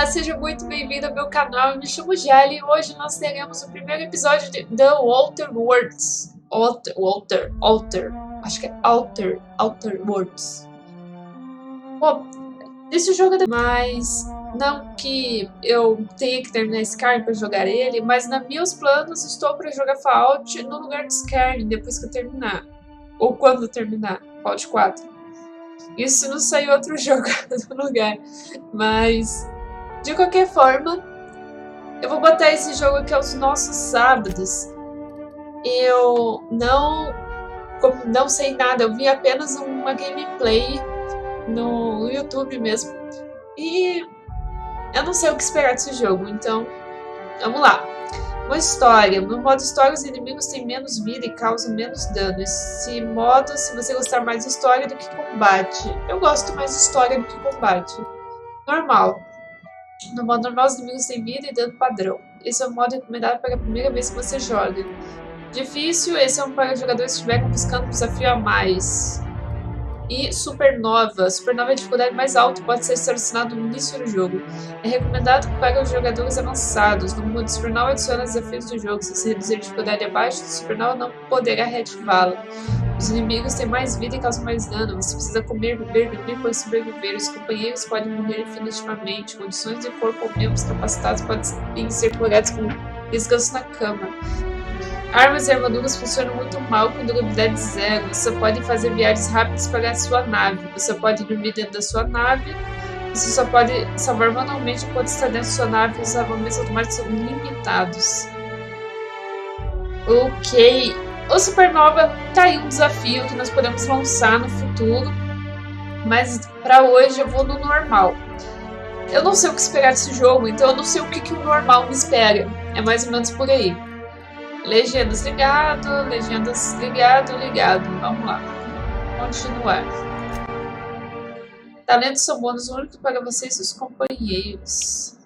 Olá, seja muito bem-vindo ao meu canal. Eu me chamo Jali e hoje nós teremos o primeiro episódio de The Outer Worlds. Acho que é Outer Worlds. Bom, esse jogo é mas não que eu tenha que terminar Skyrim para jogar ele, mas nos meus planos estou para jogar Fallout no lugar de Skyrim depois que eu terminar. Ou quando terminar, Fallout 4. Isso não saiu outro jogo no lugar, mas de qualquer forma, eu vou botar esse jogo aqui aos nossos sábados. Eu não sei nada, eu vi apenas uma gameplay no YouTube mesmo. E eu não sei o que esperar desse jogo, então vamos lá. Uma história. No modo história, os inimigos têm menos vida e causam menos dano. Esse modo, se você gostar mais de história do que combate. Eu gosto mais de história do que combate. Normal. No modo normal, os inimigos têm vida e dano padrão. Esse é o modo recomendado para a primeira vez que você joga. Difícil, esse é um para jogadores que estiverem buscando um desafio a mais. E Supernova. Supernova é a dificuldade mais alta, pode ser selecionado no início do jogo. É recomendado para os jogadores avançados. No modo Supernova, adiciona desafios do jogo. Se você reduzir a dificuldade abaixo do Supernova, não poderá reativá-la. Os inimigos têm mais vida e causam mais dano. Você precisa comer, beber, dormir para sobreviver. Os companheiros podem morrer infinitivamente. Condições de corpo ou membros capacitados podem ser curados com descanso na cama. Armas e armaduras funcionam muito mal com durabilidade zero. Você pode fazer viagens rápidas para a sua nave. Você pode dormir dentro da sua nave. Você só pode salvar manualmente enquanto está dentro da sua nave. Os salvamentos automáticos são limitados. Ok. O Supernova tá aí um desafio que nós podemos lançar no futuro. Mas para hoje eu vou no normal. Eu não sei o que esperar desse jogo, então eu não sei o que o normal me espera. É mais ou menos por aí. Legendas ligado, legendas ligado. Vamos lá. Continuar. Talentos são bônus únicos para você e seus companheiros.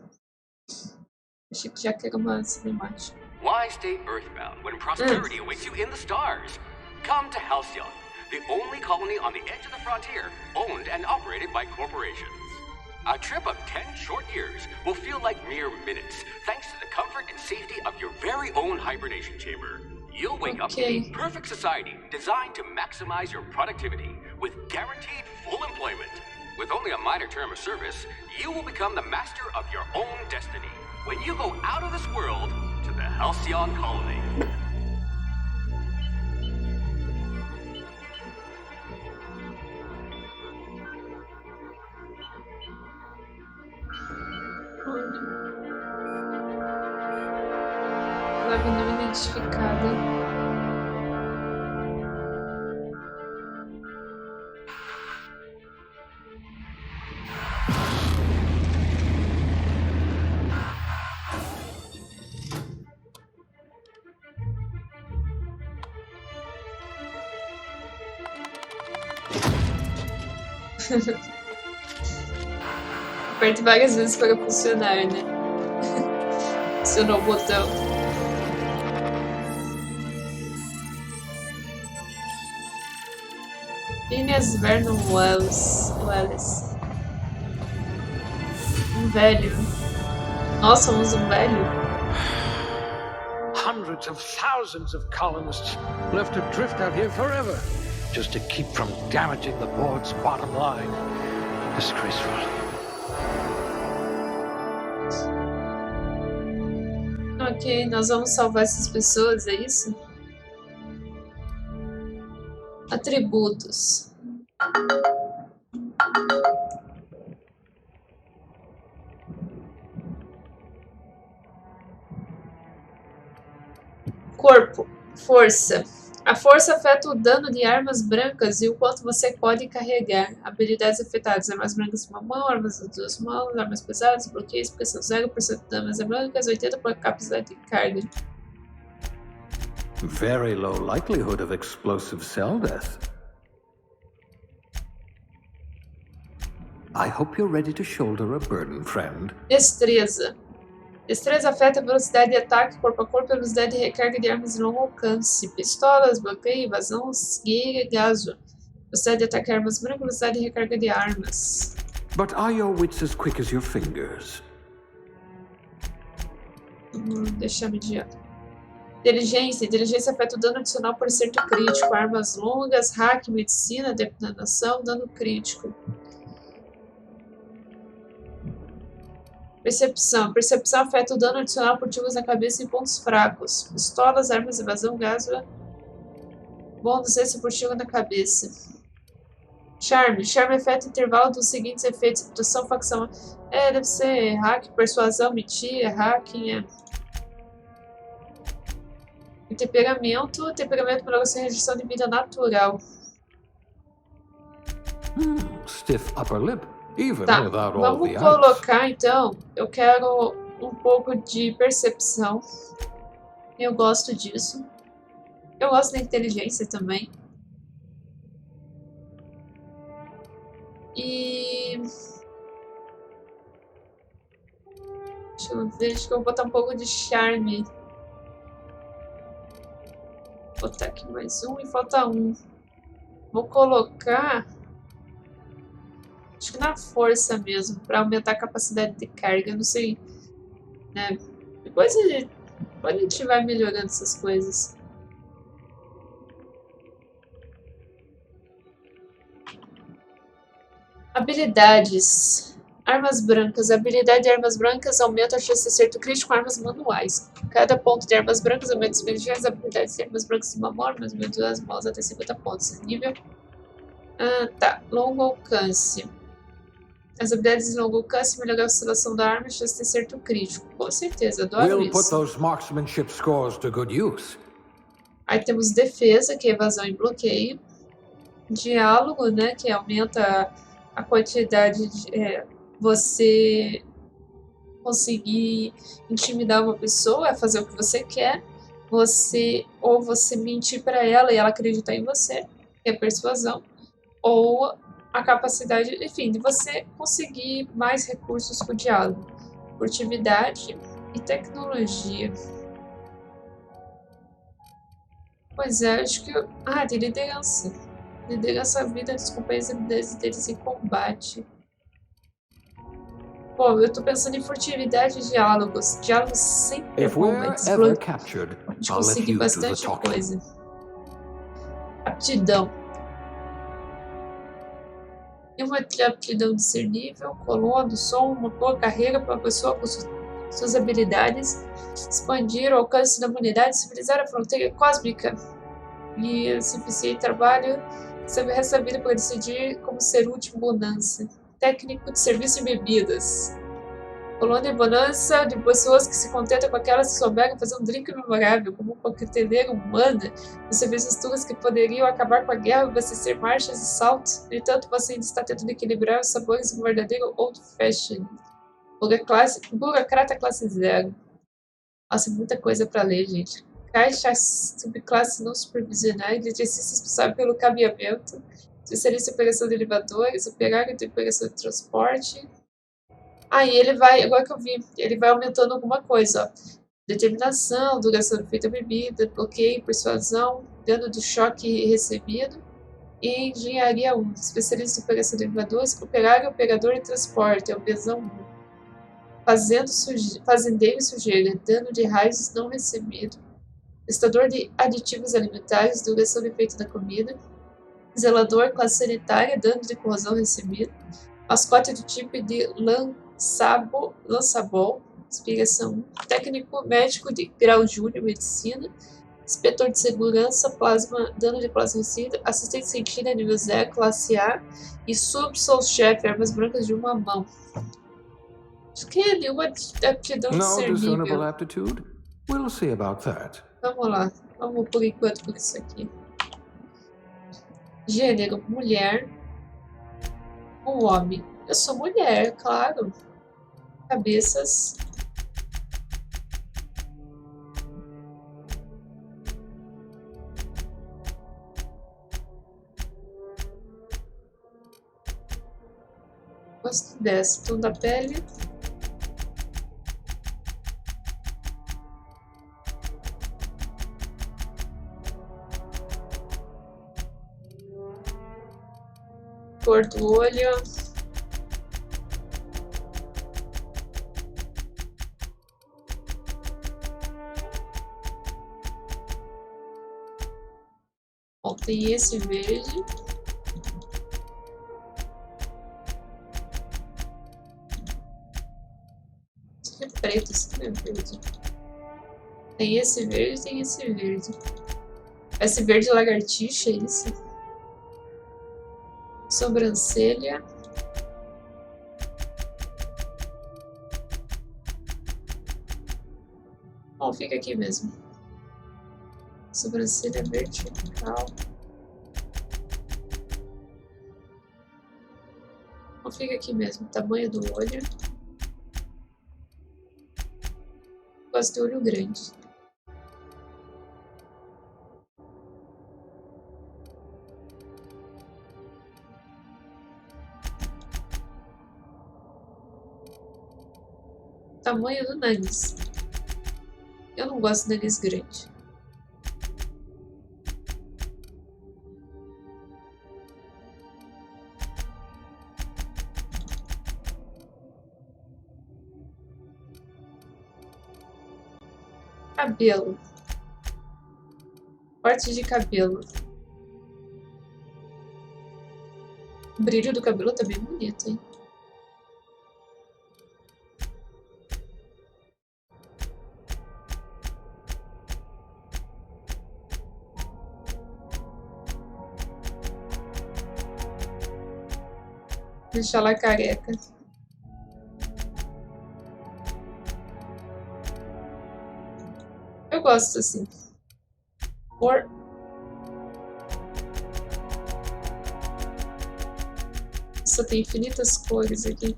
Achei que já quero uma cinemática. Why stay earthbound when prosperity awaits you in the stars? Come to Halcyon, the only colony on the edge of the frontier, owned and operated by corporations. A trip of 10 short years will feel like mere minutes, thanks to the comfort and safety of your very own hibernation chamber. You'll wake up in a perfect society designed to maximize your productivity with guaranteed full employment. With only a minor term of service, you will become the master of your own destiny when you go out of this world to the Halcyon colony. Nave não identificada. Aperte várias vezes para funcionar, né? Funcionou o botão. Phineas Vernon Wells. Um velho. Nossa, somos um velho. Hundreds of thousands of colonists left to drift out here forever, just to keep from damaging the board's bottom line. Disgraceful. Ok, nós vamos salvar essas pessoas, é isso? Atributos. Corpo. Força. A força afeta o dano de armas brancas e o quanto você pode carregar. Habilidades afetadas. Armas brancas de uma mão, armas de duas mãos, armas pesadas, bloqueios, pressão 0% de armas brancas, 80% por capacidade de carga. Very low likelihood of explosive cell death. I hope you're ready to shoulder a burden, friend. Destreza. Destreza afeta a velocidade de ataque corpo a corpo e a velocidade de recarga de armas de longo alcance. Pistolas, bloqueio, invasão, cegueira e gaso. Velocidade de ataque de armas brancas, velocidade de recarga de armas. But are your wits as quick as your fingers? Deixar mediano. Inteligência. Inteligência afeta o dano adicional por acerto crítico. Armas longas, hack, medicina, detonação, dano crítico. Percepção. Percepção afeta o dano adicional por tiros na cabeça em pontos fracos. Pistolas, armas, evasão, gás. Bônus esse por tiro na cabeça. Charme. Charme afeta o intervalo dos seguintes efeitos. Reputação, facção. Deve ser hack, persuasão, mentir, hacking. E temperamento. Temperamento para você redução de vida natural. Stiff upper lip. Even Tá, without all vamos the ice. colocar então. Eu quero um pouco de percepção. Eu gosto disso. Eu gosto da inteligência também. E... deixa eu ver, acho que eu vou botar um pouco de charme. Vou botar aqui mais um e falta um. Vou colocar... acho que na força mesmo, para aumentar a capacidade de carga, não sei, né? Depois a gente vai melhorando essas coisas. Habilidades. Armas brancas. A habilidade de armas brancas aumenta a chance de acerto crítico com armas manuais. Cada ponto de armas brancas aumenta as habilidades. Habilidades de armas brancas de uma mão, mas aumenta as mãos até 50 pontos. Nível. Tá. Longo alcance. As habilidades de longo alcance melhoram a oscilação da arma e a chance de acerto crítico. Com certeza, adoro We'll put isso. those marksmanship scores to good use. Aí temos defesa, que é evasão e bloqueio. Diálogo, né, que aumenta a quantidade de você conseguir intimidar uma pessoa, fazer o que você quer, ou você mentir para ela e ela acreditar em você, que é persuasão, ou a capacidade, enfim, de você conseguir mais recursos com o diálogo, furtividade e tecnologia. Pois é, acho que tem liderança. Liderança a vida dos companheiros e habilidades deles em combate. Bom, eu tô pensando em furtividade e diálogos. Diálogos sempre é bom, mas a gente conseguir bastante coisa. Aptidão. E uma aptidão discernível, coluna, som, uma boa carreira para uma pessoa com suas habilidades, expandir o alcance da humanidade, civilizar a fronteira cósmica e o suficiente trabalho sobre essa vida para decidir como ser útil bonança. Técnico de serviço e bebidas. Colônia bonança de pessoas que se contentam com aquelas que souberam fazer um drink memorável, como uma coqueteleira humana, nos serviços tugas que poderiam acabar com a guerra e abastecer marchas e saltos. No entanto, você ainda está tentando equilibrar os sabores de um verdadeiro old fashion. Burocrata classe 0. Nossa, muita coisa para ler, gente. Caixa subclasse não supervisionada, eletricista responsável pelo cabeamento, especialista em operação de elevadores, operário de operação de transporte. E ele vai, agora que eu vi, ele vai aumentando alguma coisa, ó. Determinação, duração do efeito da bebida, bloqueio, persuasão, dano de choque recebido. E engenharia 1, especialista em operação de elevadores, operário, operador de transporte, obesão 1. Fazendeiro e sujeira, dano de raios não recebido. Testador de aditivos alimentares, duração do efeito da comida. Zelador, classe sanitária, dano de corrosão recebido. Mascote do tipo de lançabol, inspiração 1. Técnico médico de grau júnior, medicina. Inspetor de segurança, plasma, dano de plasma recebido. Assistente científico nível 0, classe A. E sub-soul-chefe, armas brancas de uma mão. Acho que é nenhuma aptidão discernível. Aptitude? We'll see about that. Vamos lá, vamos por enquanto por isso aqui. Gênero, mulher. Um homem. Eu sou mulher, claro. Cabeças. Gosto dessa. Tom da pele. Cor do olho. Bom, tem esse verde. Isso aqui é preto, isso aqui não é verde. Tem esse verde e tem esse verde. Esse verde lagartixa, é isso? Sobrancelha. Bom, fica aqui mesmo. Sobrancelha vertical. Bom, fica aqui mesmo. Tamanho do olho. Gosto de olho grande. Tamanho do nariz. Eu não gosto de nariz grande. Cabelo. Corte de cabelo. O brilho do cabelo tá bem bonito, hein? Deixar ela careca. Eu gosto assim. Cor. Só tem infinitas cores aqui.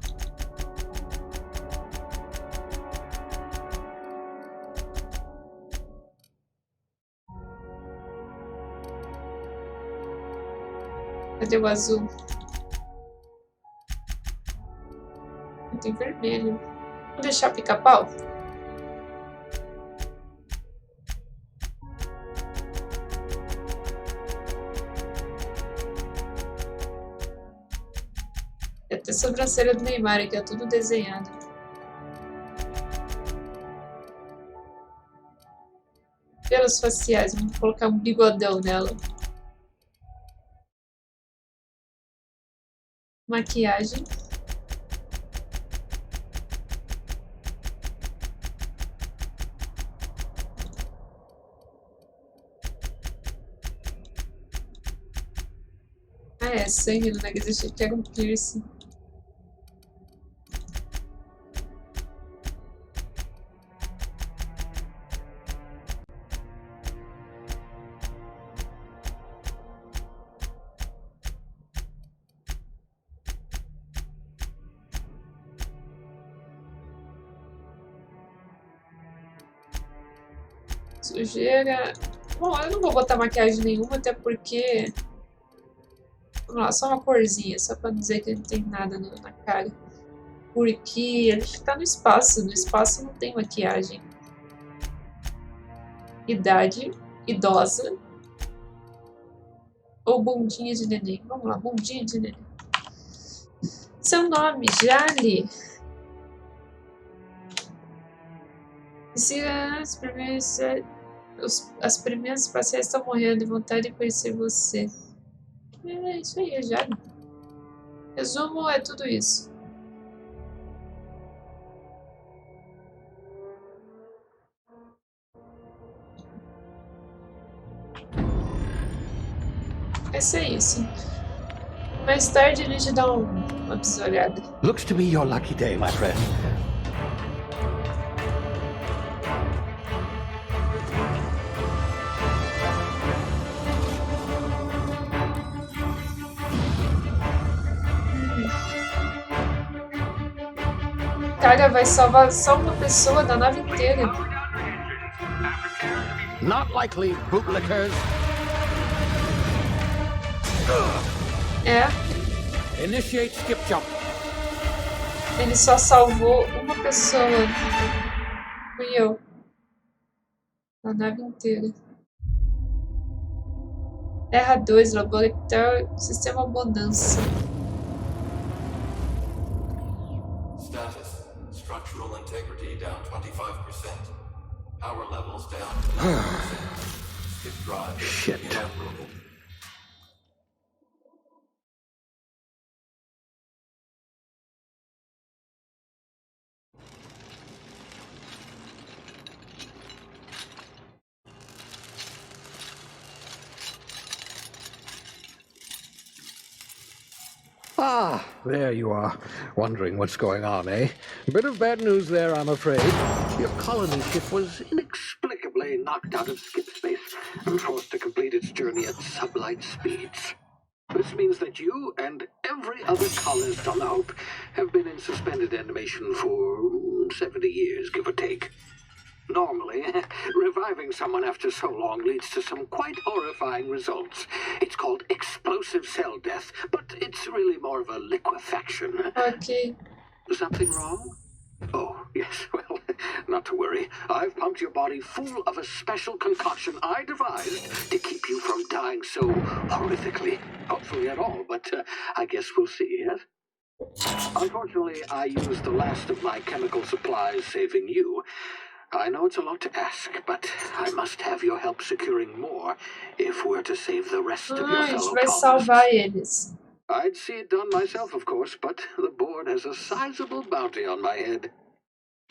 Cadê o azul? Tem vermelho. Vou deixar pica-pau. E até a sobrancelha do Neymar aqui, é tudo desenhado. Pelos faciais, vamos colocar um bigodão nela. Maquiagem. Ah, é sangue no nariz, achei que era um piercing. Sujeira. Bom, eu não vou botar maquiagem nenhuma, até porque... Vamos lá, só uma corzinha, só pra dizer que não tem nada na cara. Porque a gente tá no espaço não tem maquiagem. Idade, idosa. Ou bundinha de neném. Vamos lá, bundinha de neném. Seu nome, Jali. Se as primeiras parceiras estão morrendo de vontade de conhecer você. É isso aí, é Jali. Resumo, é tudo isso. Esse é isso. Mais tarde a gente dá uma pisolhada. Looks to be your lucky day, my friend. Cara, vai salvar só uma pessoa da nave inteira. Not likely, bootlickers. É. Initiate skip jump. Ele só salvou uma pessoa. Fui eu. A nave inteira. Terra 2, laboratório, sistema bonança. Status. Structural integrity down 25%. Power levels down 10%. Skip drive. Shit. Inoperable. Ah, there you are. Wondering what's going on, eh? A bit of bad news there, I'm afraid. Your colony ship was inexplicably knocked out of skip space and forced to complete its journey at sublight speeds. This means that you and every other colonist on the Hope have been in suspended animation for 70 years, give or take. Normally, reviving someone after so long leads to some quite horrifying results. It's called explosive cell death, but it's really more of a liquefaction. Ok. Something wrong? Oh, yes, well, not to worry. I've pumped your body full of a special concoction I devised to keep you from dying so horrifically. Hopefully at all, but I guess we'll see, yes? Unfortunately, I used the last of my chemical supplies saving you. I know it's a lot to ask, but I must have your help securing more if we're to save the rest of your Ah, a gente fellow vai colonists. salvar eles. I'd see it done myself, of course, but the board has a sizable bounty on my head.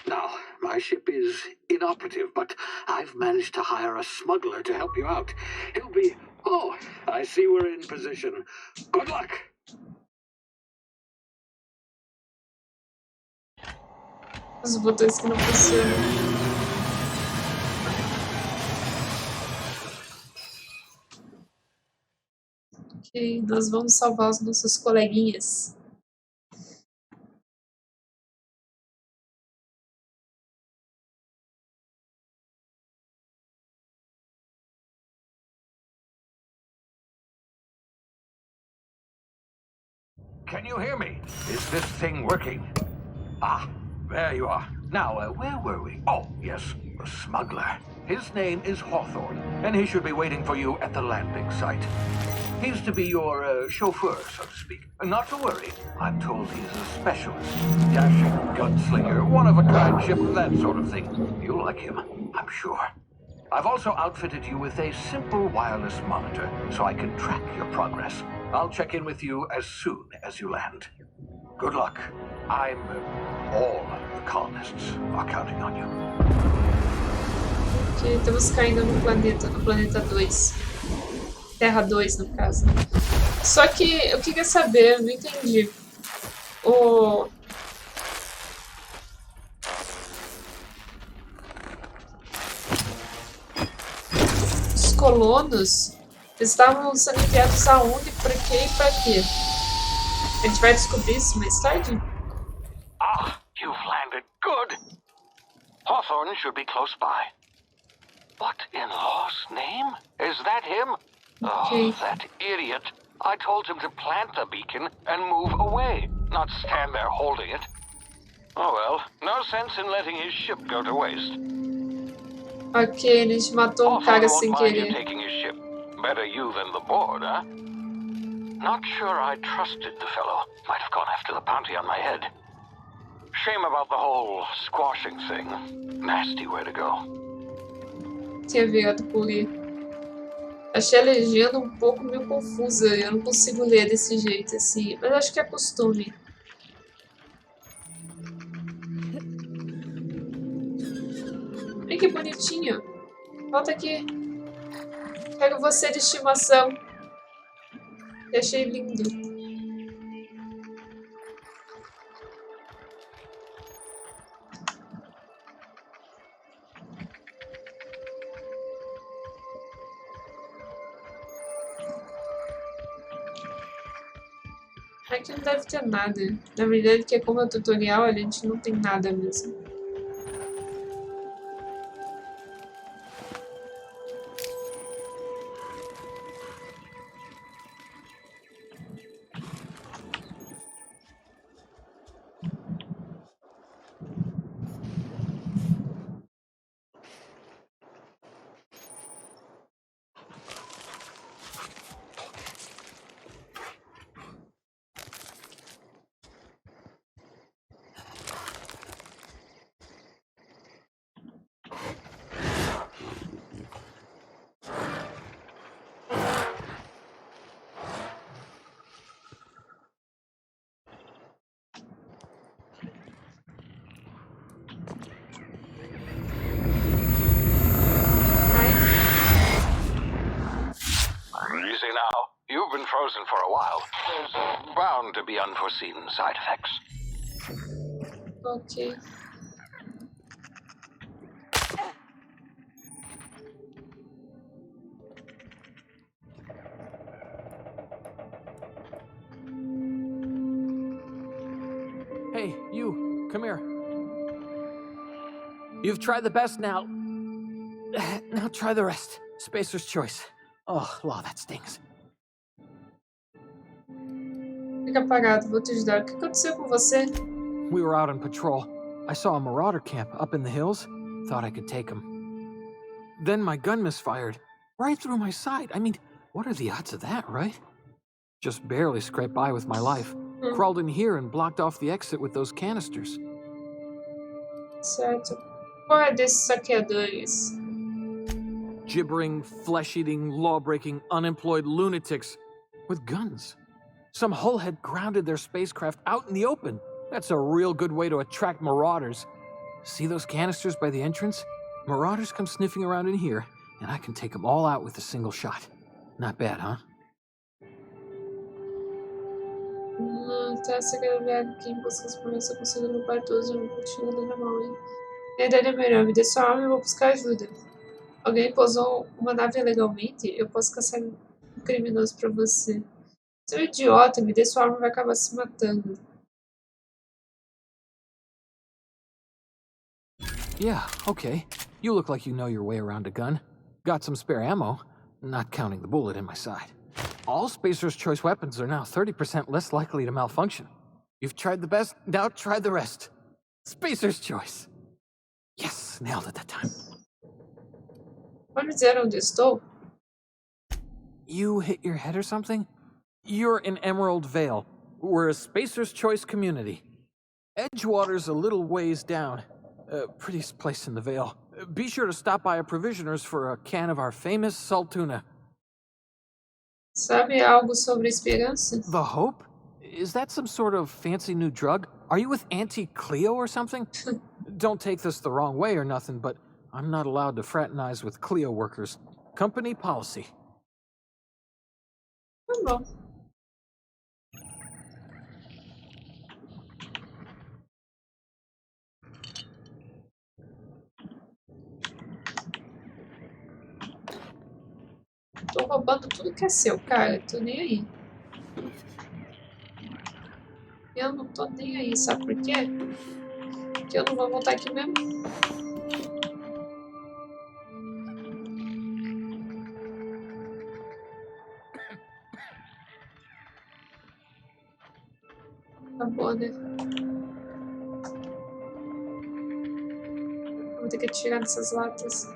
Now, my ship is inoperative, but I've managed to hire a smuggler to help you out. He'll be... Oh, I see we're in position. Good luck! Os botões que não funcionam. Ok, nós vamos salvar os nossos coleguinhas. Can you hear me? Is this thing working? Ah, there you are. Now, where were we? Oh, yes, the smuggler. His name is Hawthorne, and he should be waiting for you at the landing site. He's to be your chauffeur, so to speak. Not to worry. I'm told he's a specialist. Dashing gunslinger, one-of-a-kind ship, that sort of thing. You'll like him, I'm sure. I've also outfitted you with a simple wireless monitor, so I can track your progress. I'll check in with you as soon as you land. Good luck. All the colonists are counting on you. Ok, estamos caindo no planeta 2. Terra 2, no caso. Só que eu queria saber, eu não entendi. Os colonos estavam sendo enviados aonde, pra quê e pra quê? A gente vai descobrir isso mais tarde? Ah, you've landed. Good. Hawthorne should be close by. What in law's name? Is that him? Okay. Oh, that idiot. I told him to plant the beacon and move away, not stand there holding it. Oh well, no sense in letting his ship go to waste. Ok, a gente matou um cara sem Hawthorne won't mind you querer. taking his ship. Better you than the board, huh? Not sure I trusted the fellow. Might have gone after the bounty on my head. Shame about the whole squashing thing. Nasty way to go. Tinha virado purê. Achei a legenda um pouco meio confusa. Eu não consigo ler desse jeito assim. Mas acho que é costume. Ai, que bonitinho. Volta aqui. Quero você de estimação. Eu achei lindo. Aqui não deve ter nada. Na verdade, que é como é o tutorial, a gente não tem nada mesmo. frozen for a while. There's bound to be unforeseen side effects. Ok. Hey, you, come here. You've tried the best now. Now try the rest. Spacer's choice. Oh, law, that stings. Fica apagado, vou te ajudar. O que aconteceu com você? We were out on patrol. I saw a marauder camp up in the hills. Thought I could take him. Then my gun misfired. Right through my side. I mean, what are the odds of that, right? Just barely scraped by with my life. Crawled in here and blocked off the exit with those canisters. Certo. Qual é desses saqueadores? Gibbering, flesh-eating, law-breaking, unemployed lunatics with guns. Some hullhead grounded their spacecraft out in the open. That's a real good way to attract marauders. See those canisters by the entrance? Marauders come sniffing around in here, and I can take them all out with a single shot. Not bad, huh? Tá, você quer ver quem busca as promessas conseguindo roubar todos no curtindo da mão, hein? A ideia é melhor, me dê sua arma e eu vou buscar ajuda. Alguém pousou uma nave ilegalmente? Eu posso caçar um criminoso pra você. Você é um idiota, me dê sua arma e vai acabar se matando. Yeah, okay. You look like you know your way around a gun. Got some spare ammo, not counting the bullet in my side. All Spacer's choice weapons are now 30% less likely to malfunction. You've tried the best, now try the rest. Spacer's choice. Yes, nailed it that time. Pode me dizer onde estou? You hit your head or something? You're in Emerald Vale. We're a Spacer's Choice community. Edgewater's a little ways down. Prettiest place in the Vale. Be sure to stop by a provisioner's for a can of our famous salt tuna. Sabe algo sobre esperança? The Hope? Is that some sort of fancy new drug? Are you with Auntie Cleo or something? Don't take this the wrong way or nothing, but I'm not allowed to fraternize with Cleo workers. Company policy. Tá bom. Tô roubando tudo que é seu, cara. Tô nem aí. Eu não tô nem aí, sabe por quê? Porque eu não vou voltar aqui mesmo. Acabou, né? Eu vou ter que atirar nessas latas.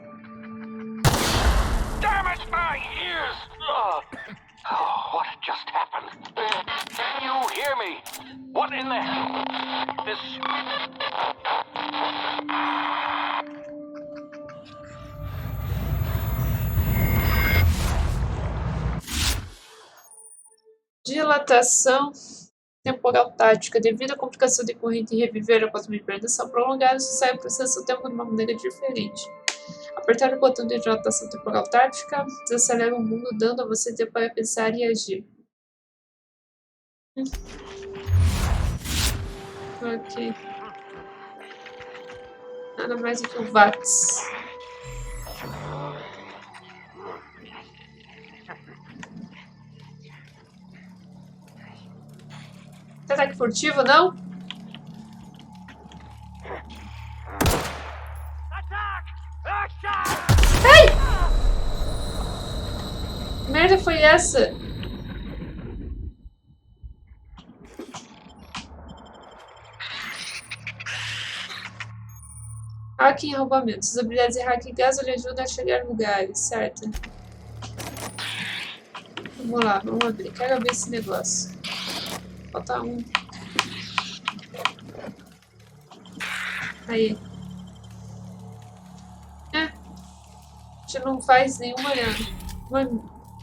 Damn it, my ears! Oh, what just happened? Can you hear me? What in the hell? This... Dilatação temporal tática. Devido à complicação decorrente em reviver após uma hibernação prolongada, isso sai o processo do tempo de uma maneira diferente. Apertar o botão de dilatação temporal tática desacelera o mundo, dando a você tempo para pensar e agir. Ok. Nada mais do que o VATS. Ataque furtivo, não? Ai! Que merda foi essa? Hacking e roubamento. Suas habilidades de hack e gás lhe ajudam a chegar a lugares, certo? Vamos lá, vamos abrir. Quero abrir esse negócio. Falta um. Aí. A gente não faz nenhuma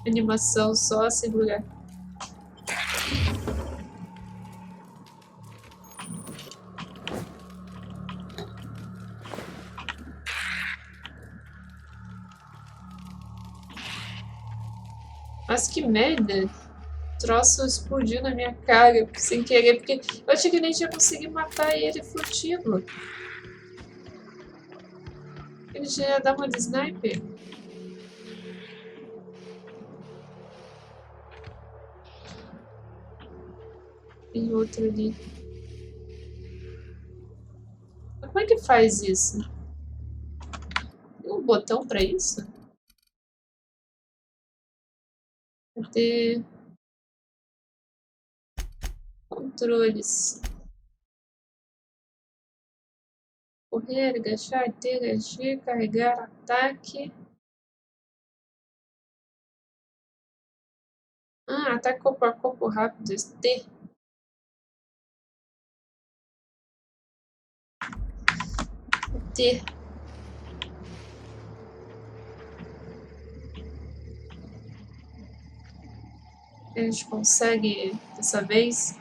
animação, só segurar. Mas que merda! troço explodiu na minha cara, sem querer, porque eu achei que nem tinha conseguido matar ele furtivo. Ele já ia dar uma de sniper. Tem outro ali. Mas como é que faz isso? Tem um botão pra isso? Cadê? Controles. Correr, agachar, interagir, carregar, ataque. Ah, ataque corpo a corpo rápido. T. T. A gente consegue dessa vez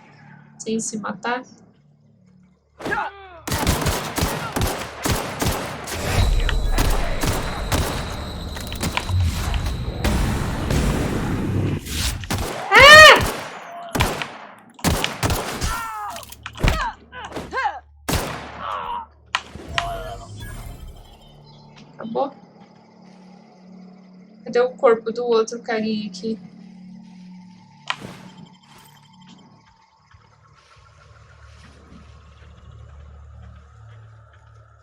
sem se matar. Acabou? Cadê o corpo do outro carinha aqui?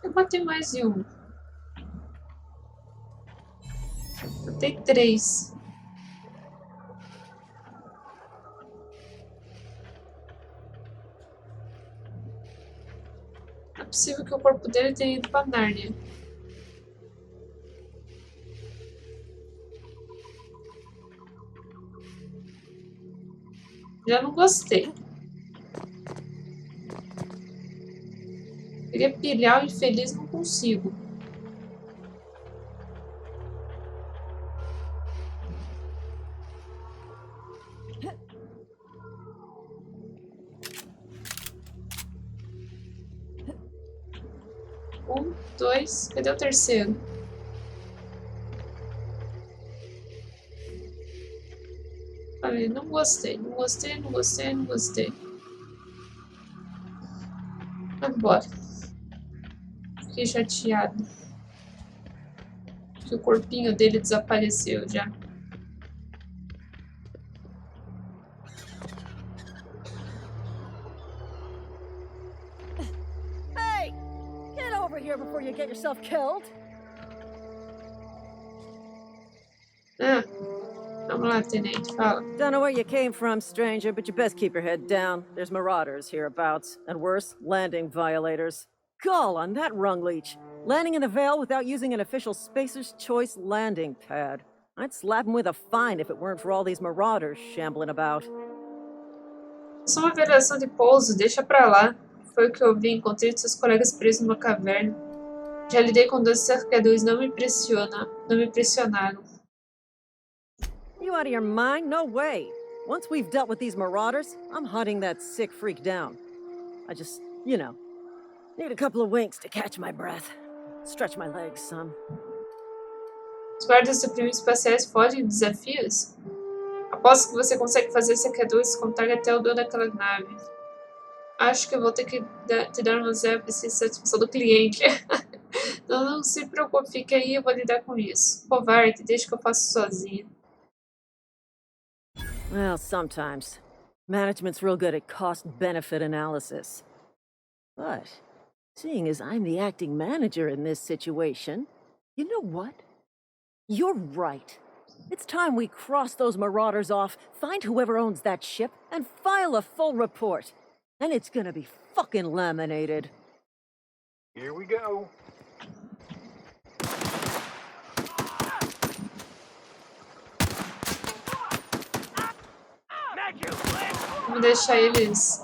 Eu matei mais de um. Matei 3. Não é possível que o corpo dele tenha ido pra Nárnia. Já não gostei. Queria pilhar o infeliz, não consigo. Um, dois. Cadê o terceiro? Falei, não gostei, não gostei, não gostei, não gostei. Agora. Fiquei chateado. Que o corpinho dele desapareceu já. Hey! Get over here before you get yourself killed! Ah, vamos lá, tenente, fala. Don't know where you came from, stranger, but you best keep your head down. There's marauders hereabouts, and worse, landing violators. Gall on that rung leech. Landing in the Vale without using an official Spacer's Choice landing pad. I'd slap him with a fine if it weren't for all these marauders shambling about. Só uma avaliação de pouso, deixa pra lá. Foi o que eu vi, encontrei seus colegas presos numa caverna. Já lidei com 12 cercadores, não me impressionaram. You out of your mind? No way. Once we've dealt with these marauders, I'm hunting that sick freak down. I just, you know, need a couple of winks to catch my breath. Stretch my legs some. Os guardas supremos espaciais fogem de desafios? Aposto que você consegue fazer cercadores contar até o dono daquela nave. Acho que eu vou ter que te dar uma zero para essa satisfação do cliente. Não se preocupe, fique aí, eu vou lidar com isso. Covarde, deixa que eu faço sozinho. Well, sometimes. Management's real good at cost-benefit analysis. But, seeing as I'm the acting manager in this situation, you know what? You're right. It's time we cross those marauders off, find whoever owns that ship, and file a full report. And it's gonna be fucking laminated. Here we go. Vamos deixar eles...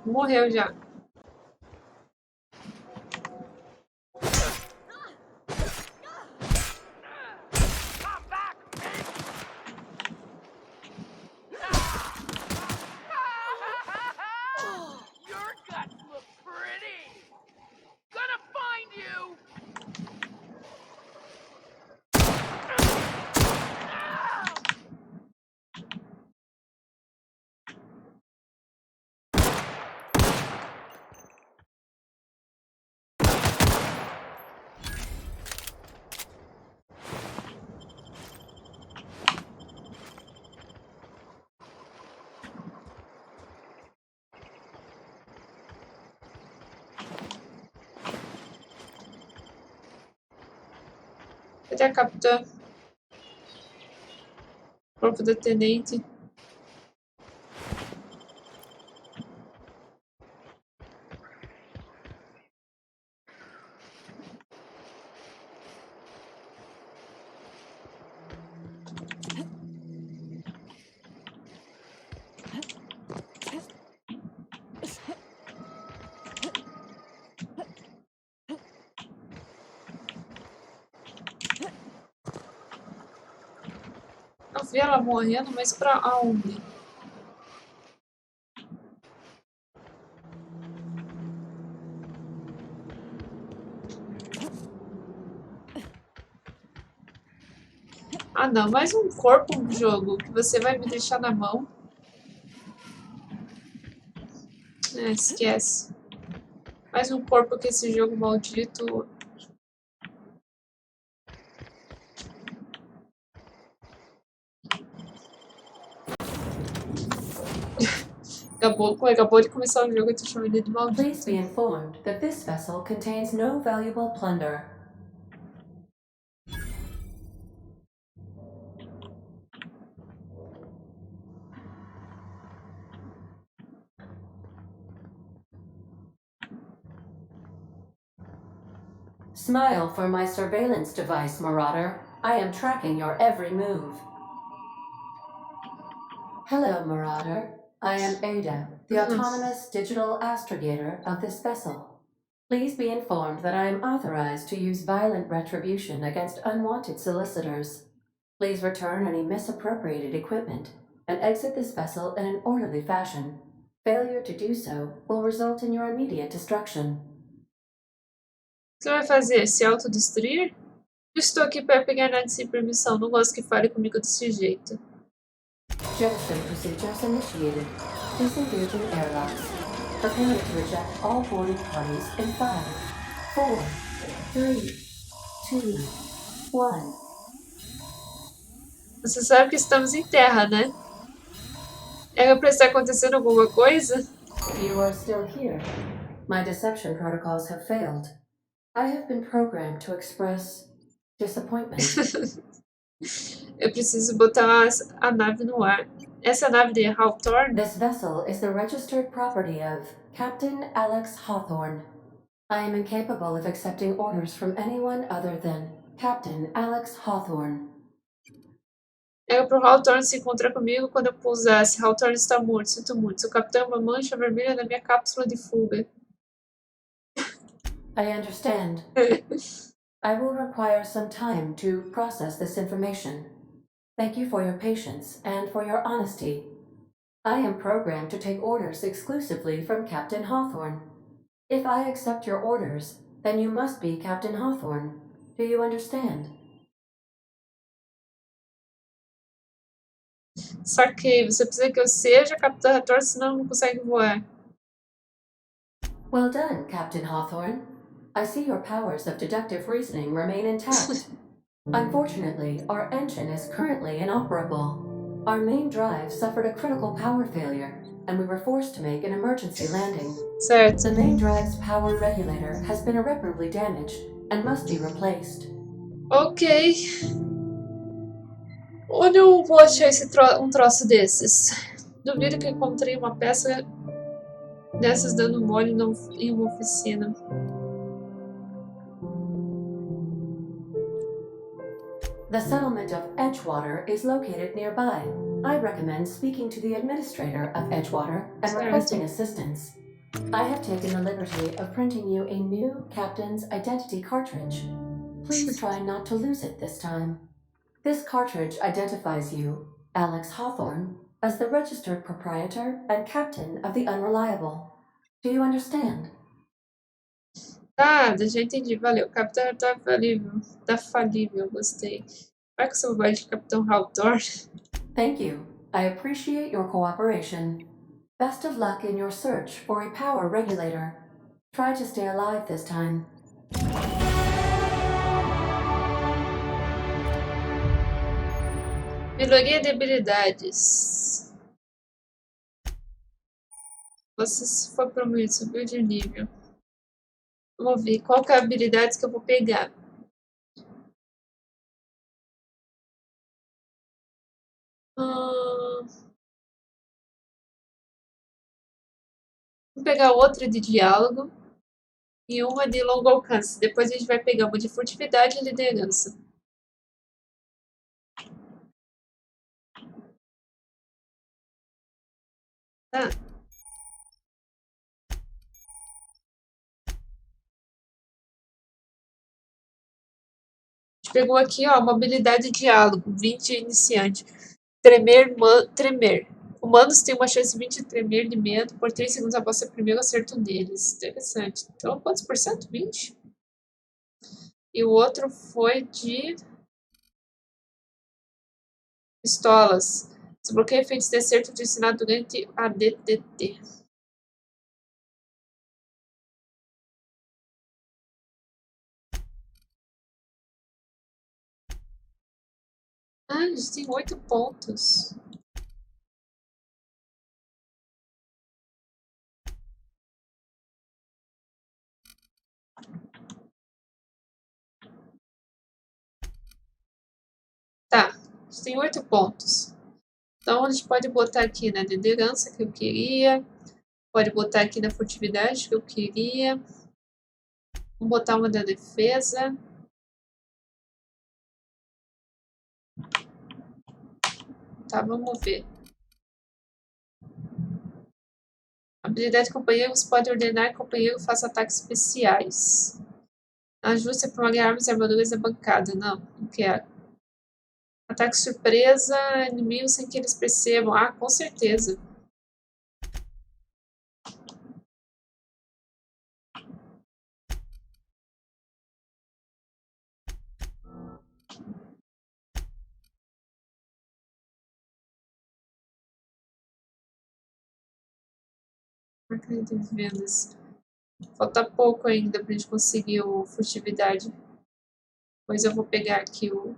Morreu já. Cadê a capitã? Corpo da tenente. Eu vi ela morrendo, mas pra onde? Ah não, mais um corpo no jogo que você vai me deixar na mão. Esquece. Mais um corpo que esse jogo maldito. Acabou de começar o jogo e tô chamando ele de maldito. Please be informed that this vessel contains no valuable plunder. Smile for my surveillance device, Marauder. I am tracking your every move. Hello, Marauder. I am Ada, the autonomous digital astrogator of this vessel. Please be informed that I am authorized to use violent retribution against unwanted solicitors. Please return any misappropriated equipment and exit this vessel in an orderly fashion. Failure to do so will result in your immediate destruction. O que você vai fazer? Se autodestruir? Estou aqui para pegar nada sem permissão. Não gosto que fale comigo desse jeito. Jettison procedures initiated. Please engage in airlocks. Prepare to reject all boarding parties in 5, 4, 3, 2, 1. Você sabe que estamos em terra, né? Era pra estar acontecendo alguma coisa? You are still here. My deception protocols have failed. I have been programmed to express disappointment. Eu preciso botar a nave no ar. Essa é a nave de Hawthorne? This vessel is the registered property of Captain Alex Hawthorne. I am incapable of accepting orders from anyone other than Captain Alex Hawthorne. Era pro Hawthorne se encontrar comigo quando eu pousasse. Hawthorne está morto, sinto muito. Seu capitão é uma mancha vermelha na minha cápsula de fuga. I understand. I will require some time to process this information. Thank you for your patience and for your honesty. I am programmed to take orders exclusively from Captain Hawthorne. If I accept your orders, then you must be Captain Hawthorne. Do you understand? Saquei. Você precisa que eu seja Capitão Hawthorne, senão não consegue voar. Well done, Captain Hawthorne. I see your powers of deductive reasoning remain intact. Unfortunately, our engine is currently inoperable. Our main drive suffered a critical power failure, and we were forced to make an emergency landing. Certo. The main drive's power regulator has been irreparably damaged and must be replaced. Ok. Onde eu vou achar um troço desses? Duvido que encontrei uma peça dessas dando mole em uma oficina. The settlement of Edgewater is located nearby. I recommend speaking to the administrator of Edgewater and requesting assistance. I have taken the liberty of printing you a new captain's identity cartridge. Please try not to lose it this time. This cartridge identifies you, Alex Hawthorne, as the registered proprietor and captain of the Unreliable. Do you understand? Tá, já entendi, valeu. Capitão tá falível, gostei. Vai com seu baile de Capitão Hawthorne. Thank you. I appreciate your cooperation. Best of luck in your search for a power regulator. Try to stay alive this time. Melhoria de habilidades. Você se for promovido, subiu de nível. Vamos ver qual que é a habilidade que eu vou pegar. Vou pegar outra de diálogo e uma de longo alcance. Depois a gente vai pegar uma de furtividade e liderança. Tá. A gente pegou aqui, ó, mobilidade e diálogo, 20 iniciante. Tremer. Humanos têm uma chance de 20 de tremer de medo por 3 segundos após ser o primeiro acerto neles. Interessante. Então, quantos por cento? 20? E o outro foi de pistolas. Desbloqueia efeitos de acerto de ensinado durante a DTT. Ah, a gente tem 8 pontos. Tá, a gente tem 8 pontos. Então, a gente pode botar aqui na liderança, que eu queria. Pode botar aqui na furtividade, que eu queria. Vamos botar uma da defesa. Tá, vamos ver. Habilidade de companheiro, você pode ordenar que o companheiro faça ataques especiais. Ajuste para uma armas e armaduras da bancada. Não quero. Ataque surpresa, inimigos sem que eles percebam. Ah, com certeza. Máquina de vendas. Falta pouco ainda pra gente conseguir o furtividade. Pois eu vou pegar aqui o...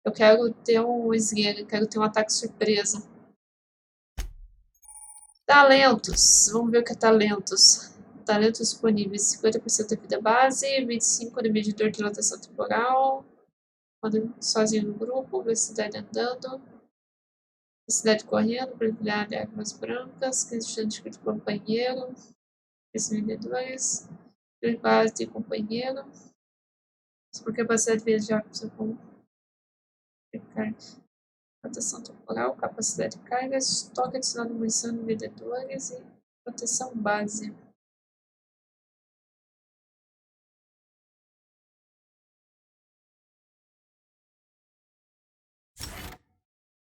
Eu quero ter um esgueiro, quero ter um ataque surpresa. Talentos. Vamos ver o que é talentos. Talentos disponíveis. 50% da vida base, 25% de medidor de rotação temporal. Quando sozinho no grupo, velocidade andando. Velocidade correndo, brilhar de águas brancas. Questão de companheiro. Esses vendedores. Base de companheiro. Por capacidade de viajar com seu rotação temporal, capacidade de carga, estoque adicional de munição de vendedores e proteção base.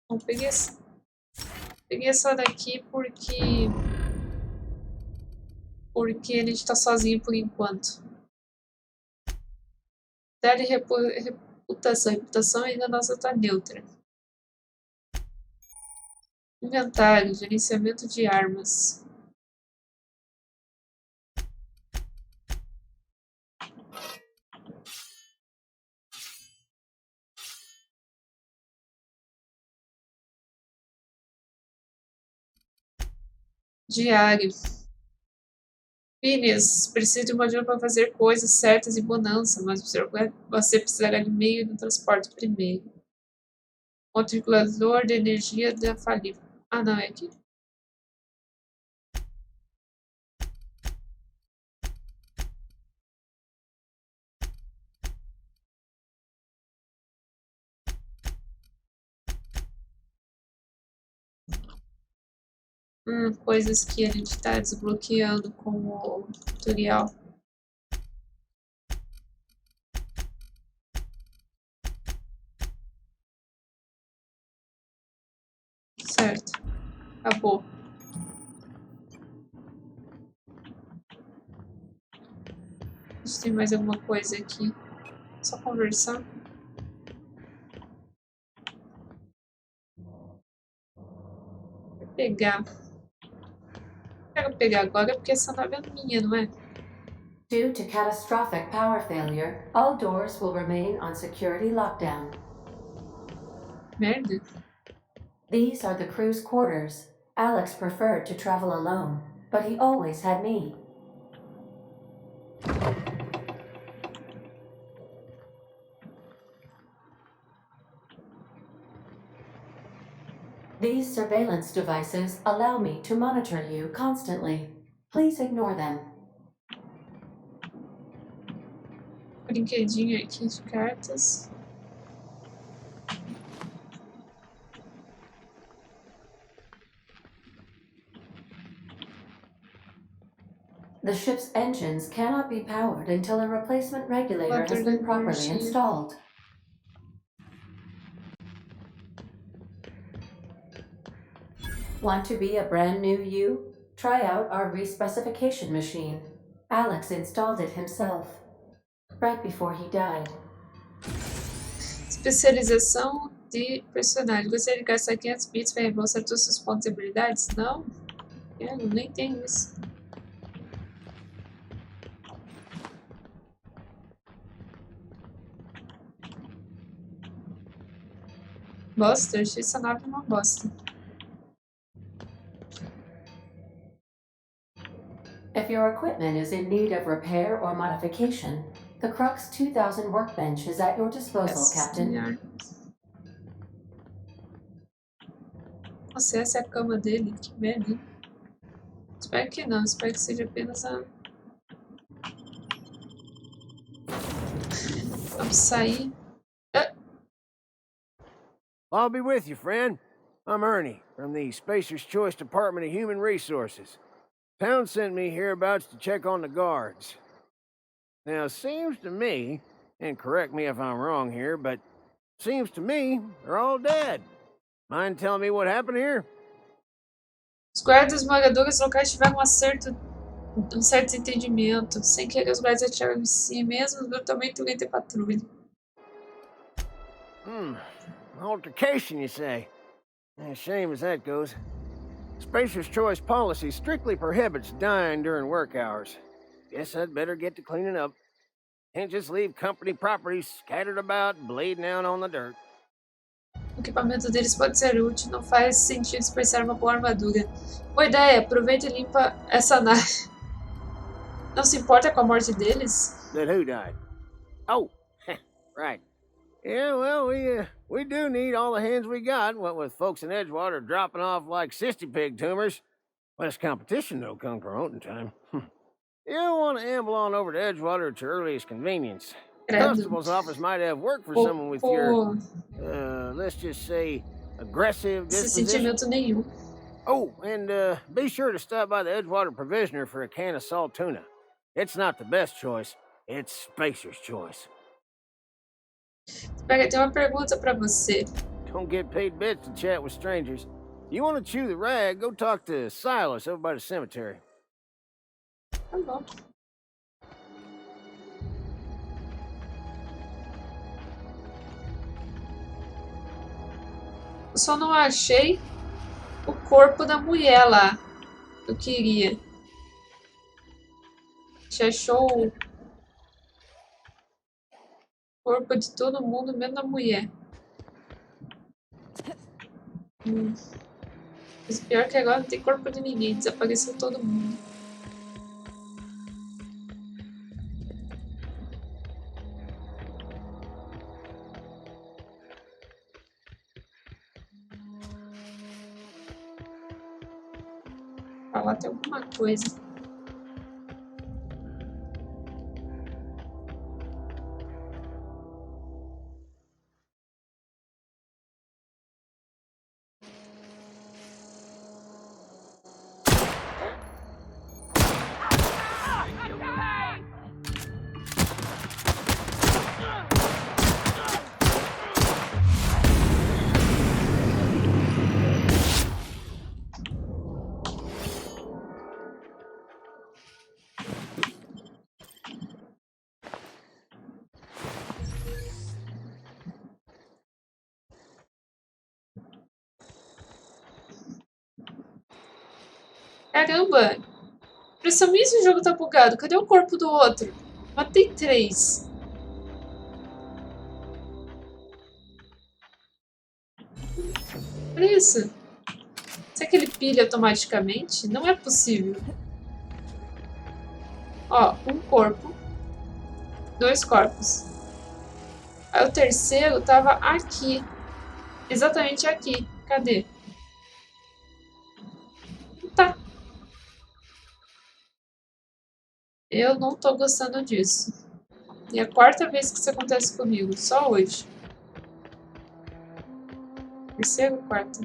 Bom, peguei essa daqui porque a gente tá sozinho por enquanto. Dá-lhe reputação. Reputação ainda nossa tá neutra. Inventário, gerenciamento de armas. Diário. Phineas, preciso de uma ajuda para fazer coisas certas e bonança, mas você precisará de meio de transporte primeiro. Controlador de energia da falível. Ah, não, é aqui. Coisas que a gente está desbloqueando com o tutorial. Certo. Acabou. A gente tem mais alguma coisa aqui. Só conversar. Vou pegar. Quero pegar agora porque essa nave é minha, não é? Due to catastrophic power failure, all doors will remain on security lockdown. Merda. These are the crew's quarters. Alex preferred to travel alone, but he always had me. These surveillance devices allow me to monitor you constantly. Please ignore them. Brinquedinho aqui de cartas. The ship's engines cannot be powered until a replacement regulator has been properly installed. Want to be a brand new you? Try out our respecification machine. Alex installed it himself, right before he died. Especialização de personagem. Gostaria de gastar 500 bits para reembolsar todos os seus pontos e habilidades? Não? Eu nem tenho isso. Bosta, eu achei essa nave uma bosta. If your equipment is in need of repair or modification, the Crux 2000 workbench is at your disposal, Captain. Nossa, essa é a cama dele, que merda, hein? Espero que não, espero que seja apenas a... Vamos sair. I'll be with you, friend. I'm Ernie, from the Spacer's Choice Department of Human Resources. Town sent me hereabouts to check on the guards. Now, it seems to me, and correct me if I'm wrong here, but seems to me they're all dead. Mind telling me what happened here? Os guardas esmagadores locais tiveram um certo desentendimento, sem querer os guardas atiraram em si, mesmo brutalmente durante a patrulha. Altercation, you say? Shame as that goes. Spacer's Choice policy strictly prohibits dying during work hours. Guess I'd better get to cleaning up. Can't just leave company property scattered about, bleeding out on the dirt. O equipamento deles pode ser útil, não faz sentido dispersar uma boa armadura. Boa ideia, aproveita e limpa essa nave. Não se importa com a morte deles? That who died? Oh, right. Yeah, well, we do need all the hands we got, what with folks in Edgewater dropping off like cysty pig tumors. Less competition, though, come promoting time. You don't want to amble on over to Edgewater at your earliest convenience. The constable's office might have work for someone with your, let's just say, aggressive disposition. Sentimento nenhum. Oh, and be sure to stop by the Edgewater Provisioner for a can of salt tuna. It's not the best choice, it's Spacer's Choice. Espera, tem uma pergunta pra você. Don't get paid bits to chat with strangers. You want to chew the rag, go talk to Silas over by the cemetery. Tá bom. Eu só não achei o corpo da mulher lá. Eu queria. A gente achou o corpo de todo mundo, menos da mulher. Mas pior que agora não tem corpo de ninguém, desapareceu todo mundo. Pra lá tem alguma coisa. Caramba! Impressão minha, esse jogo tá bugado. Cadê o corpo do outro? Matei 3. Olha isso. Será que ele pilha automaticamente? Não é possível. Ó, um corpo. 2 corpos. Aí o terceiro tava aqui. Exatamente aqui. Cadê? Eu não tô gostando disso. E é a quarta vez que isso acontece comigo, só hoje. Terceira ou quarta?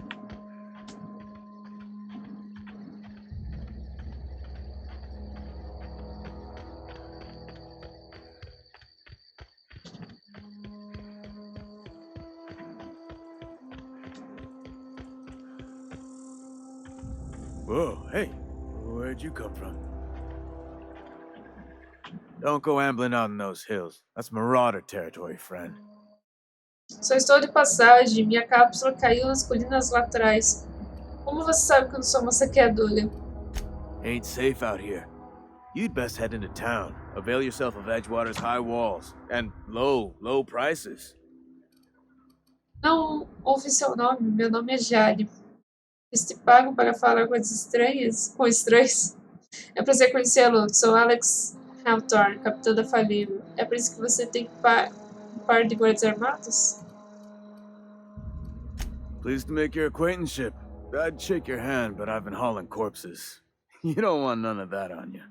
Whoa, hey, where'd you come from? Don't go ambling out in those hills. That's marauder territory, friend. Só estou de passagem. Minha cápsula caiu nas colinas lá atrás. Como você sabe que eu não sou uma saqueadora? Ain't safe out here. You'd best head into town. Avail yourself of Edgewater's high walls and low prices. Não ouvi seu nome. Meu nome é Jali. Este pago para falar com estranhos? É prazer conhecê-lo. Sou Alex Hawthorne, capitão da família. É por isso que você tem um par de guardas armados? Pleased to make your acquaintanceship. I'd shake your hand, but I've been hauling corpses. You don't want none of that on you.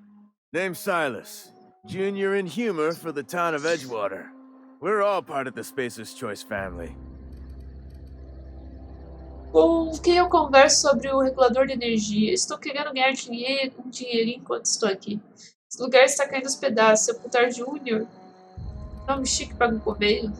Name's Silas. Junior in humor for the town of Edgewater. We're all part of the Spacer's Choice family. Com quem eu converso sobre o regulador de energia? Estou querendo ganhar um dinheirinho enquanto estou aqui. Esse lugar está caindo aos pedaços. Sepultar Júnior? Nome chique para um correio.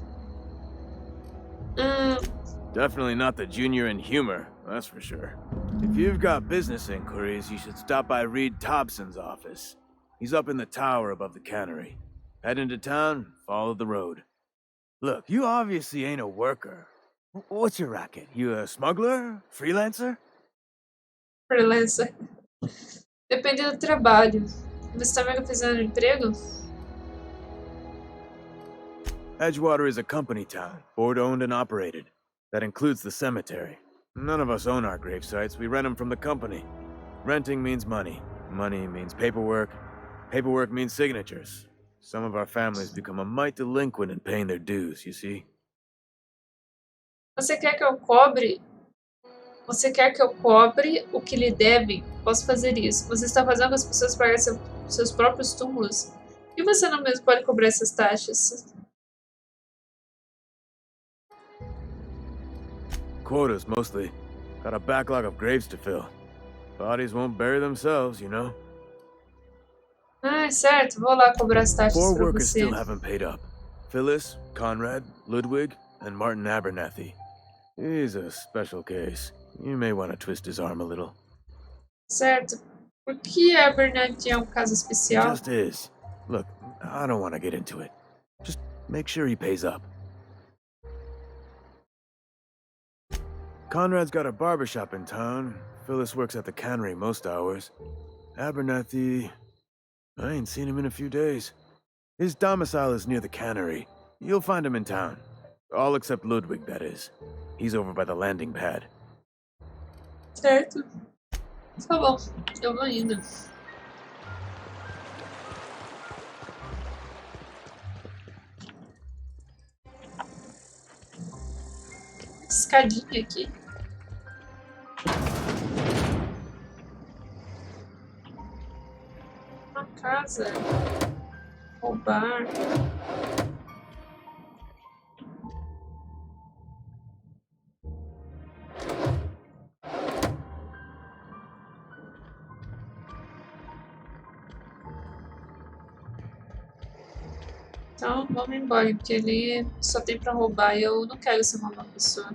Definitely not the junior in humor, that's for sure. If you've got business inquiries, you should stop by Reed Thompson's office. He's up in the tower above the cannery. Head into town, follow the road. Look, you obviously ain't a worker. What's your racket? You a smuggler? Freelancer? Freelancer. Depende do trabalho. Você está me oferecendo um emprego? Edgewater is a company town, board-owned and operated. That includes the cemetery. None of us own our grave sites, we rent them from the company. Renting means money. Money means paperwork. Paperwork means signatures. Some of our families become a mite delinquent in paying their dues, you see? Você quer que eu cobre? Você quer que eu cobre o que lhe devem? Posso fazer isso. Você está fazendo as pessoas pagar seus próprios túmulos? E você não mesmo pode cobrar essas taxas? Quotas, mostly. Got a backlog of graves to fill. Bodies won't bury themselves, you know? Ah, certo. Vou lá cobrar as taxas Four para workers você. still haven't paid up. Phyllis, Conrad, Ludwig, and Martin Abernathy. He's a special case. You may want to twist his arm a little. Certo. Por que a Bernard é um caso He especial? just is. Look, I don't want to get into it. Just make sure he pays up. Conrad's got a barbershop in town. Phyllis works at the cannery most hours. Abernathy... I ain't seen him in a few days. His domicile is near the cannery. You'll find him in town. All except Ludwig, that is. He's over by the landing pad. Certo. Tá bom. Eu vou indo. Escadinha aqui. Uma casa. Roubar. Então vamos embora, porque ele só tem pra roubar e eu não quero ser uma má pessoa.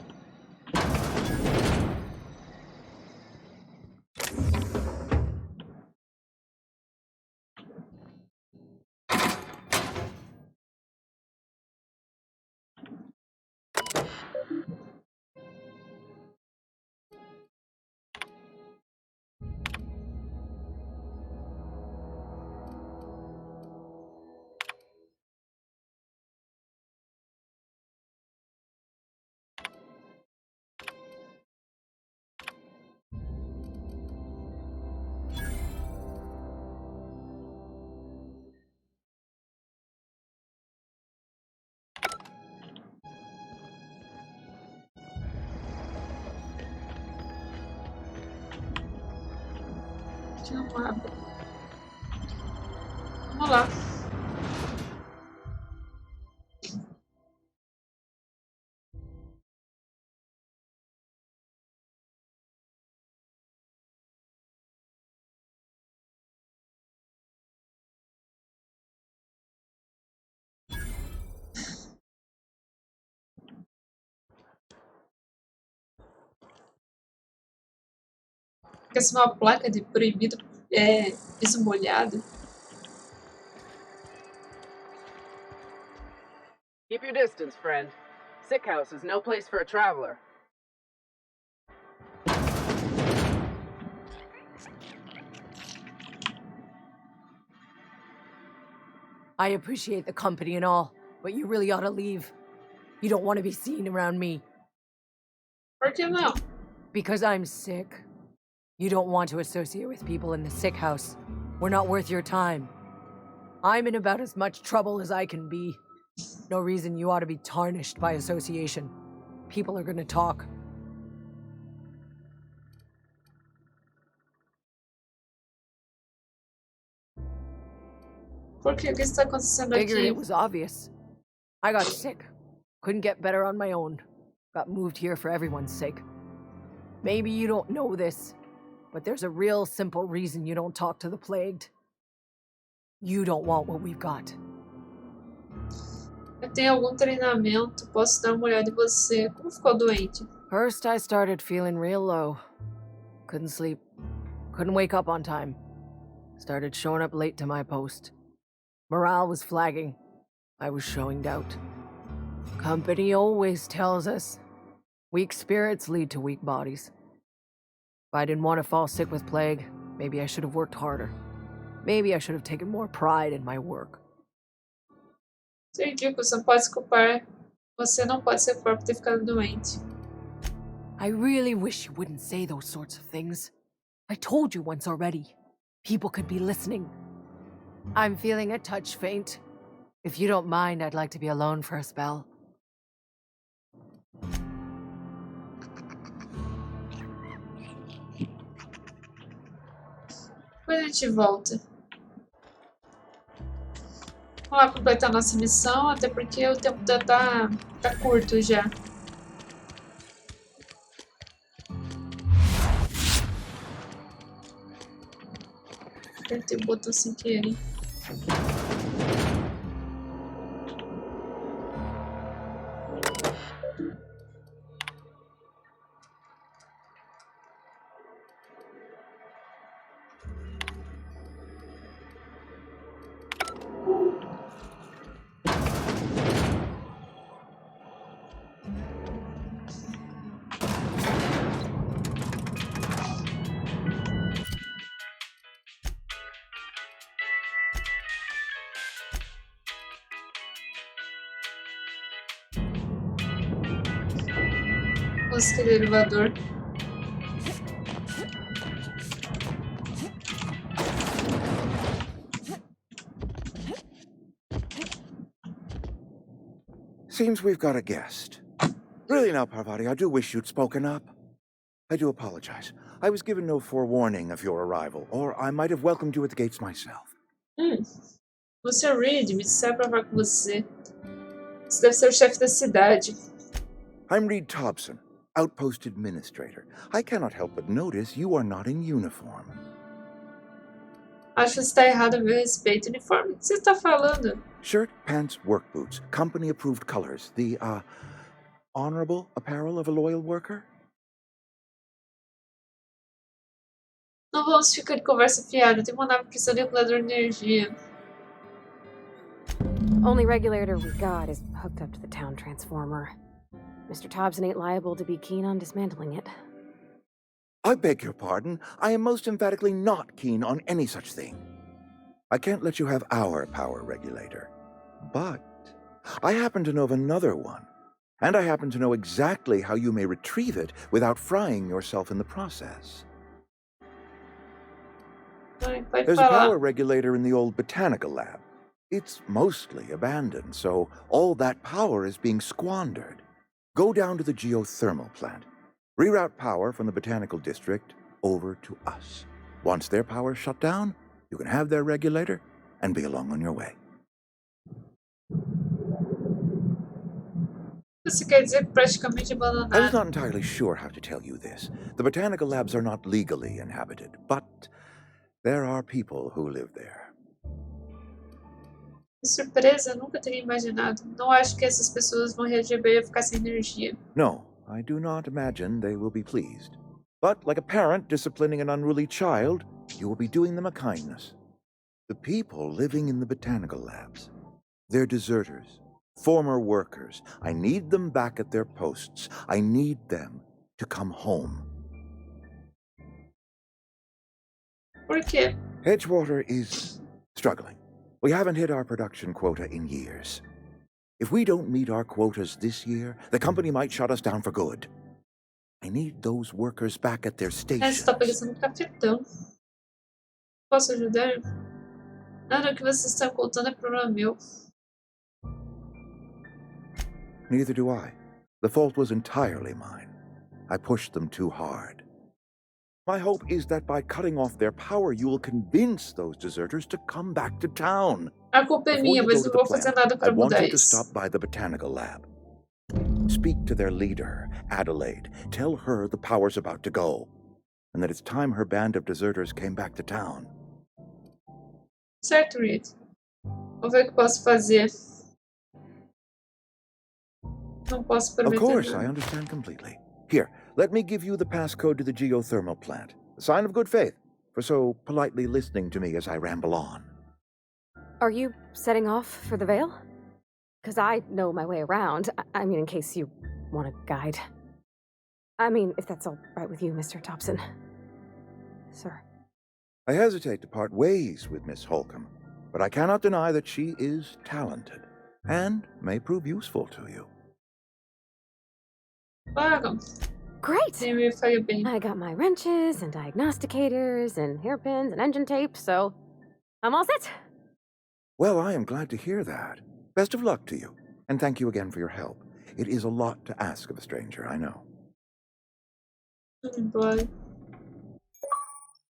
Não abre. Vamos lá. Porque essa é uma placa de proibido piso molhado. Keep your distance, friend. Sick house is no place for a traveler. I appreciate the company and all, but you really ought to leave. You don't want to be seen around me. Por que não? Because I'm sick. You don't want to associate with people in the sick house. We're not worth your time. I'm in about as much trouble as I can be. No reason you ought to be tarnished by association. People are gonna talk. Por que? O que está acontecendo Figured aqui? it was obvious. I got sick. Couldn't get better on my own. Got moved here for everyone's sake. Maybe you don't know this, but there's a real simple reason you don't talk to the plagued. You don't want what we've got. Eu tenho algum treinamento, posso dar uma olhada em você. Como ficou doente? First, I started feeling real low. Couldn't sleep. Couldn't wake up on time. Started showing up late to my post. Morale was flagging. I was showing doubt. Company always tells us weak spirits lead to weak bodies. If I didn't want to fall sick with plague, maybe I should have worked harder. Maybe I should have taken more pride in my work. Entendi que você não pode se culpar. Você não pode se culpar por ter ficado doente. I really wish you wouldn't say those sorts of things. I told you once already. People could be listening. I'm feeling a touch faint. If you don't mind, I'd like to be alone for a spell. Depois a gente volta. Vamos lá completar nossa missão, até porque o tempo já tá curto já. Apertei o botão sem querer. Música de elevador. Seems we've got a guest. Really now, Parvati, I do wish you'd spoken up. I do apologize. I was given no forewarning of your arrival, or I might have welcomed you at the gates myself. Você é Reed, me disseram pra falar com você. Você deve ser o chefe da cidade. I'm Reed Thompson, Outpost Administrator. I cannot help but notice you are not in uniform. Acho que você está errado a meu respeito. Uniforme? O que você está falando? Shirt, pants, work boots, company-approved colors. The, honorable apparel of a loyal worker? Não vamos ficar de conversa fiada. Tem uma nave precisando de regulador de energia. Only regulator we got is hooked up to the town transformer. Mr. Thompson ain't liable to be keen on dismantling it. I beg your pardon. I am most emphatically not keen on any such thing. I can't let you have our power regulator. But I happen to know of another one. And I happen to know exactly how you may retrieve it without frying yourself in the process. There's a power regulator in the old botanical lab. It's mostly abandoned, so all that power is being squandered. Go down to the geothermal plant. Reroute power from the botanical district over to us. Once their power's shut down, you can have their regulator and be along on your way. Você quer dizer que praticamente I was abandonado? not entirely sure how to tell you this. The botanical labs are not legally inhabited, but there are people who live there. Que surpresa, eu nunca teria imaginado. Não acho que essas pessoas vão reagir bem a ficar sem energia. No, I do not imagine they will be pleased. But like a parent disciplining an unruly child, you will be doing them a kindness. The people living in the botanical labs, they're deserters, former workers. I need them back at their posts. I need them to come home. Por quê? Edgewater is struggling. We haven't hit our production quota in years. If we don't meet our quotas this year, the company might shut us down for good. I need those workers back at their stations. Está parecendo um cafetão. Posso ajudar? Nada que você está contando é problema meu. Neither do I. The fault was entirely mine. I pushed them too hard. My hope is that by cutting off their power, you will convince those deserters to come back to town. A culpa é minha, mas eu não vou fazer nada I para want mudar you to isso. stop by the botanical lab. Speak to their leader, Adelaide. Tell her the power's about to go, and that it's time her band of deserters came back to town. Certo, Reed. Vou ver o que posso fazer. Não posso Of prometer course, nada. I understand completely. Here, let me give you the passcode to the geothermal plant. A sign of good faith for so politely listening to me as I ramble on. Are you setting off for the Vale? Because I know my way around. I mean, in case you want a guide. I mean, if that's all right with you, Mr. Thompson. Sir. I hesitate to part ways with Miss Holcomb, but I cannot deny that she is talented and may prove useful to you. Claro. Great! Sim, me faria bem. I got my wrenches and diagnosticators and hairpins and engine tape, so I'm all set. Well, I am glad to hear that. Best of luck to you, and thank you again for your help. It is a lot to ask of a stranger, I know. Embora.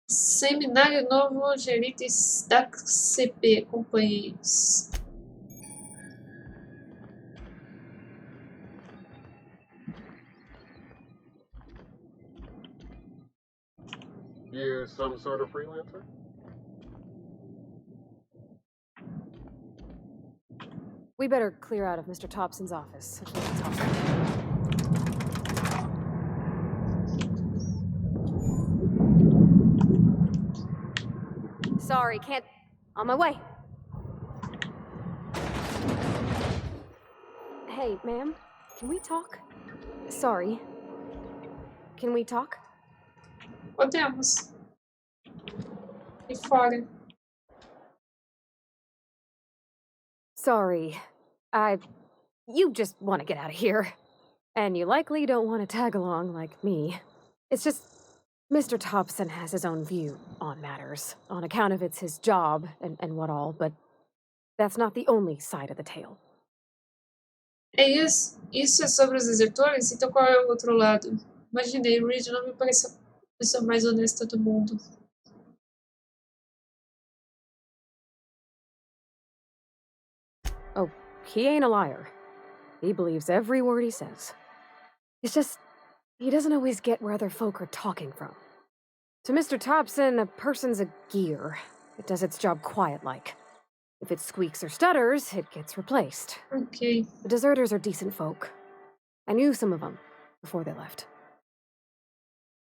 Seminário novo, gerentes da CP, companheiros. You some sort of freelancer? We better clear out of Mr. Thompson's office. So we can talk. Sorry, can't. On my way. Hey, ma'am, can we talk? Sorry. Can we talk? Podemos. E fora. Sorry. You just want to get out of here. And you likely don't want to tag along like me. It's just, Mr. Thompson has his own view on matters, on account of it's his job and what all, but that's not the only side of the tale. É isso. Isso é sobre os desertores? Então qual é o outro lado? Imaginei, Reed não me parece a pessoa mais honesta do mundo. Oh, he ain't a liar. He believes every word he says. It's just, he doesn't always get where other folk are talking from. To Mr. Thompson, a person's a gear. It does its job quiet-like. If it squeaks or stutters, it gets replaced. Ok. The deserters are decent folk. I knew some of them before they left.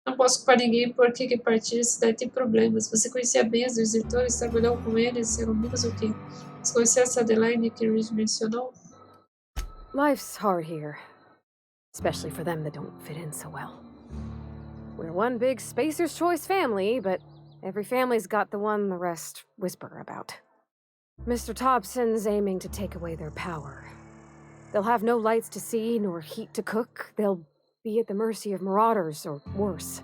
Não posso culpar ninguém por que partir, se daí tem problemas. Você conhecia bem os desertores, trabalhou com eles, eram amigos ou quê? Você conhecia essa Adelaide que Reed mencionou? Life's hard here. Especially for them that don't fit in so well. We're one big Spacer's Choice family, but every family's got the one the rest whisper about. Mr. Thompson's aiming to take away their power. They'll have no lights to see, nor heat to cook. They'll be at the mercy of marauders, or worse.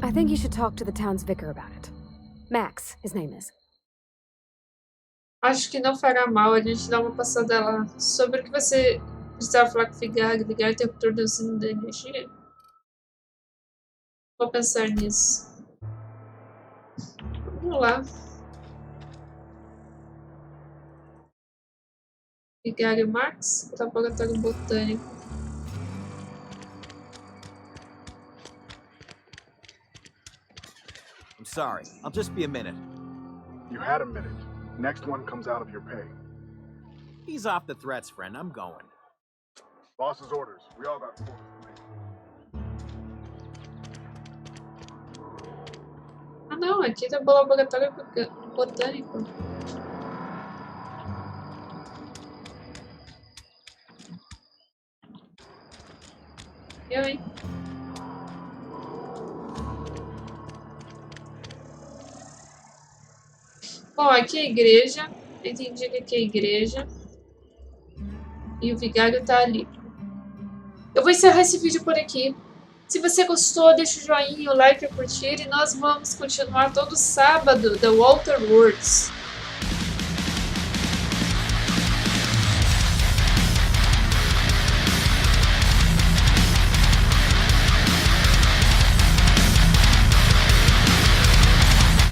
I think you should talk to the town's vicar about it. Max, his name is. Acho que não fará mal a gente dar uma passada lá. Sobre o que você precisava falar com o Figaro, ligar o interruptor do sino da energia? Vou pensar nisso. Vamos lá. Vigário Max, laboratório botânico. I'm sorry. I'll just be a minute. You had a minute. Next one comes out of your pay. Ease off the threats, friend. I'm going. Boss's orders. We all got orders to make. Ah não, aqui tem o laboratório botânico. Eu, hein? Bom, aqui é a igreja. Entendi que aqui é a igreja. E o vigário tá ali. Eu vou encerrar esse vídeo por aqui. Se você gostou, deixa o joinha, o like, o curtir. E nós vamos continuar todo sábado da Hawthorne.